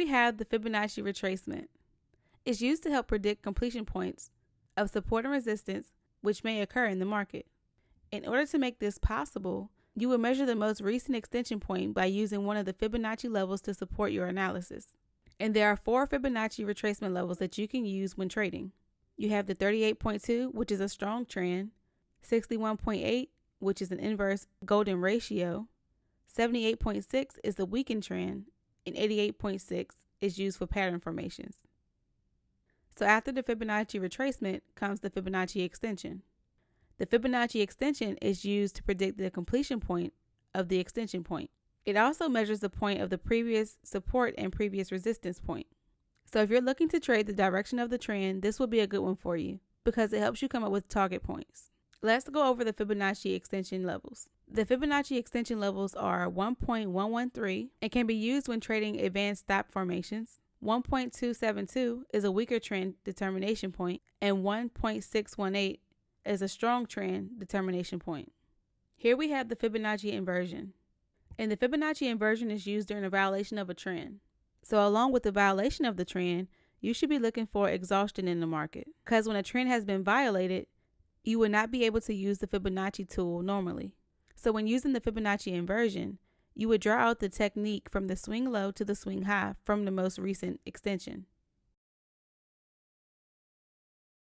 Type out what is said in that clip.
we have the Fibonacci Retracement. It's used to help predict completion points of support and resistance which may occur in the market. In order to make this possible, you will measure the most recent extension point by using one of the Fibonacci levels to support your analysis. And there are 4 Fibonacci retracement levels that you can use when trading. You have the 38.2, which is a strong trend, 61.8, which is an inverse golden ratio, 78.6 is the weakened trend, and 88.6 is used for pattern formations. So after the Fibonacci retracement comes the Fibonacci extension. The Fibonacci extension is used to predict the completion point of the extension point. It also measures the point of the previous support and previous resistance point. So if you're looking to trade the direction of the trend, this will be a good one for you because it helps you come up with target points. Let's go over the Fibonacci extension levels. The Fibonacci extension levels are 1.113 and can be used when trading advanced stop formations. 1.272 is a weaker trend determination point, and 1.618 is a strong trend determination point. Here we have the Fibonacci inversion. And the Fibonacci inversion is used during a violation of a trend. So along with the violation of the trend, you should be looking for exhaustion in the market. Because when a trend has been violated, you will not be able to use the Fibonacci tool normally. So when using the Fibonacci inversion, you would draw out the technique from the swing low to the swing high from the most recent extension.